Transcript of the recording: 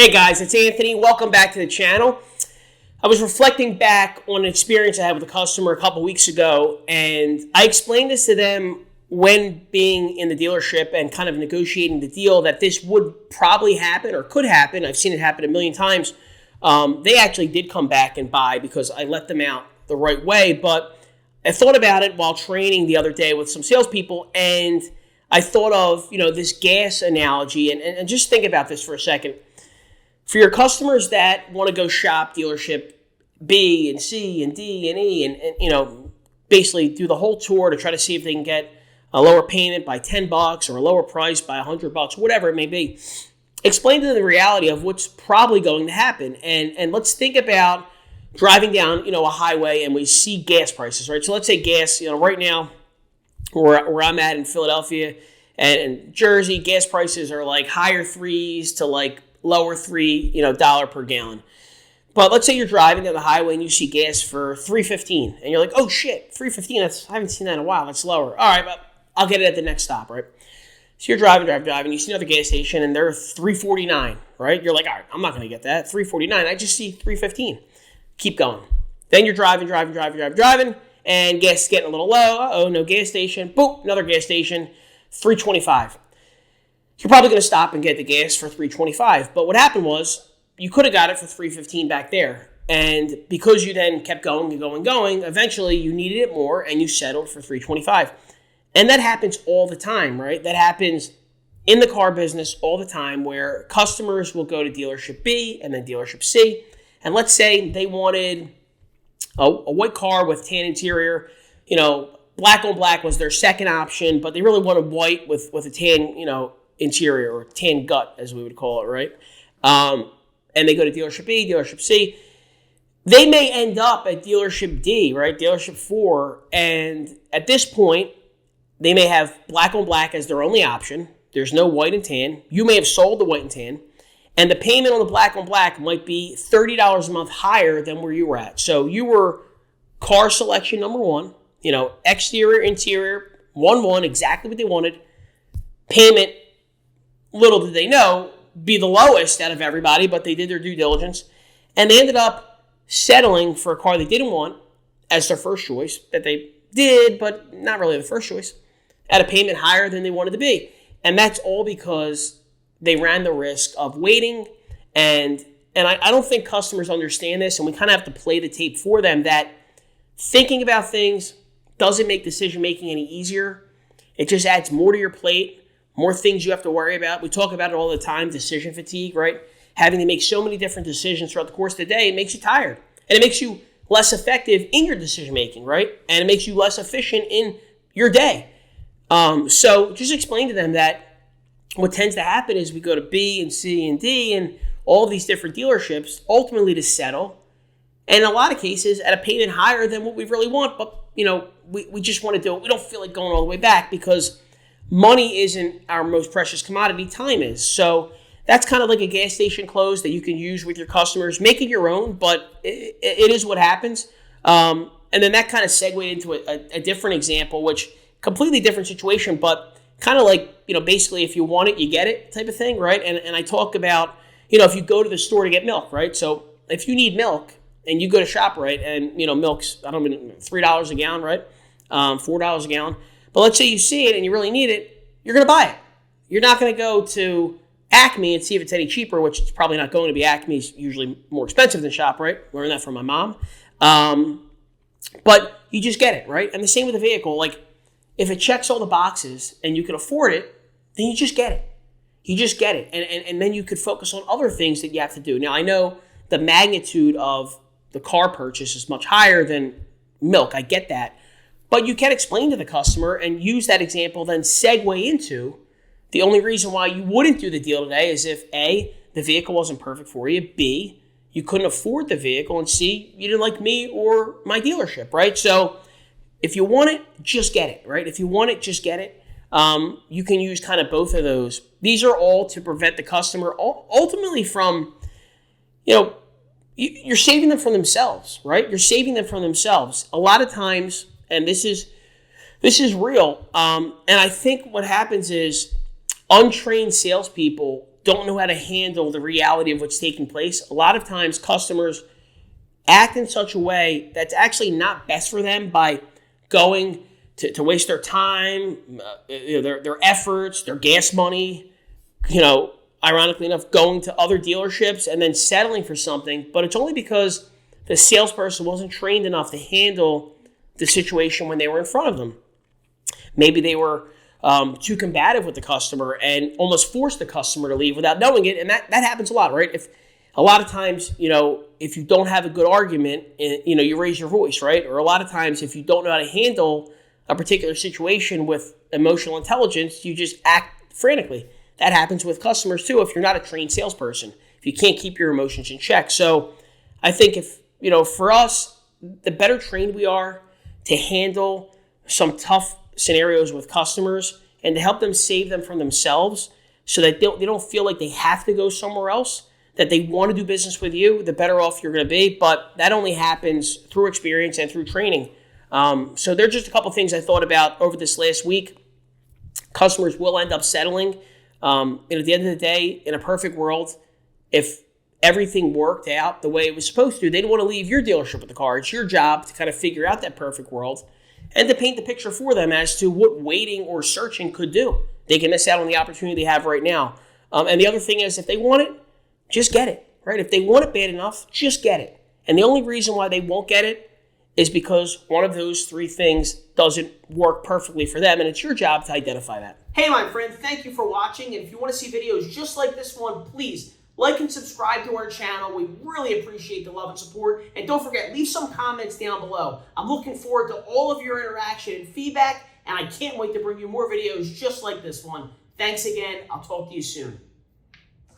Hey guys, it's Anthony. Welcome back to the channel. I was reflecting back on an experience I had with a customer a couple weeks ago, and I explained this to them when being in the dealership and kind of negotiating the deal that this would probably happen or could happen. I've seen it happen a million times. They actually did come back and buy because I let them out the right way, but I thought about it while training the other day with some salespeople, and I thought of, this gas analogy, and just think about this for a second. For your customers that want to go shop dealership B and C and D and E and basically do the whole tour to try to see if they can get a lower payment by $10 or a lower price by $100, whatever it may be, explain to them the reality of what's probably going to happen. And let's think about driving down, a highway and we see gas prices, right? So let's say gas, right now where I'm at in Philadelphia and Jersey, gas prices are like higher threes to like lower $3 per gallon. But let's say you're driving down the highway and you see gas for $3.15 and you're like, oh shit, $3.15, I haven't seen that in a while, that's lower. All right, but I'll get it at the next stop, right? So you're driving, you see another gas station and they're $3.49, right? You're like, all right, I'm not going to get that, $3.49, I just see $3.15. Keep going. Then you're driving, and gas is getting a little low. Uh-oh, no gas station. Boom, another gas station, $3.25. You're probably going to stop and get the gas for $3.25. But what happened was you could have got it for $3.15 back there. And because you then kept going, eventually you needed it more and you settled for $3.25. And that happens all the time, right? That happens in the car business all the time where customers will go to dealership B and then dealership C. And let's say they wanted a white car with tan interior. Black on black was their second option, but they really wanted white with a tan, interior or tan gut, as we would call it, right? And they go to dealership B, dealership C. They may end up at dealership D, right? Dealership 4. And at this point, they may have black on black as their only option. There's no white and tan. You may have sold the white and tan. And the payment on the black on black might be $30 a month higher than where you were at. So you were car selection number 1, exterior, interior, 1-1, exactly what they wanted. Payment, little did they know, be the lowest out of everybody, but they did their due diligence. And they ended up settling for a car they didn't want as their first choice, that they did, but not really the first choice, at a payment higher than they wanted to be. And that's all because they ran the risk of waiting. And I don't think customers understand this, and we kind of have to play the tape for them that thinking about things doesn't make decision-making any easier. It just adds more to your plate. More things you have to worry about. We talk about it all the time, decision fatigue, right? Having to make so many different decisions throughout the course of the day, it makes you tired. And it makes you less effective in your decision making, right? And it makes you less efficient in your day. So just explain to them that what tends to happen is we go to B and C and D and all of these different dealerships ultimately to settle. And in a lot of cases at a payment higher than what we really want. But, we just want to do it. We don't feel like going all the way back because money isn't our most precious commodity, time is. So that's kind of like a gas station close that you can use with your customers. Make it your own, but it is what happens. And then that kind of segued into a different example, which completely different situation, but kind of like, basically if you want it, you get it type of thing, right? And I talk about, if you go to the store to get milk, right? So if you need milk and you go to ShopRite and, milk's, $3 a gallon, right? $4 a gallon. But let's say you see it and you really need it, you're going to buy it. You're not going to go to Acme and see if it's any cheaper, which it's probably not going to be. Acme is usually more expensive than ShopRite. Learned that from my mom. But you just get it, right? And the same with the vehicle. Like, if it checks all the boxes and you can afford it, then you just get it. You just get it. And then you could focus on other things that you have to do. Now, I know the magnitude of the car purchase is much higher than milk. I get that. But you can explain to the customer and use that example, then segue into the only reason why you wouldn't do the deal today is if A, the vehicle wasn't perfect for you, B, you couldn't afford the vehicle, and C, you didn't like me or my dealership, right? So if you want it, just get it, right? If you want it, just get it. You can use kind of both of those. These are all to prevent the customer ultimately from, you're saving them from themselves, right? You're saving them from themselves. A lot of times, and this is real. And I think what happens is untrained salespeople don't know how to handle the reality of what's taking place. A lot of times customers act in such a way that's actually not best for them by going to waste their time, their efforts, their gas money, ironically enough, going to other dealerships and then settling for something. But it's only because the salesperson wasn't trained enough to handle the situation when they were in front of them. Maybe they were too combative with the customer and almost forced the customer to leave without knowing it. And that happens a lot, right? If a lot of times, if you don't have a good argument, you raise your voice, right? Or a lot of times, if you don't know how to handle a particular situation with emotional intelligence, you just act frantically. That happens with customers too if you're not a trained salesperson, if you can't keep your emotions in check. So I think for us, the better trained we are to handle some tough scenarios with customers and to help them save them from themselves so that they don't feel like they have to go somewhere else, that they want to do business with you, the better off you're going to be. But that only happens through experience and through training. So there's just a couple things I thought about over this last week. Customers will end up settling. And at the end of the day, in a perfect world, if everything worked out the way it was supposed to, they'd want to leave your dealership with the car. It's your job to kind of figure out that perfect world and to paint the picture for them as to what waiting or searching could do. They can miss out on the opportunity they have right now. And the other thing is, if they want it, just get it, right? If they want it bad enough, just get it. And the only reason why they won't get it is because one of those three things doesn't work perfectly for them, and it's your job to identify that. Hey, my friend, thank you for watching, and if you want to see videos just like this one, please like and subscribe to our channel. We really appreciate the love and support, and don't forget, leave some comments down below. I'm looking forward to all of your interaction and feedback, and I can't wait to bring you more videos just like this one. Thanks again. I'll talk to you soon.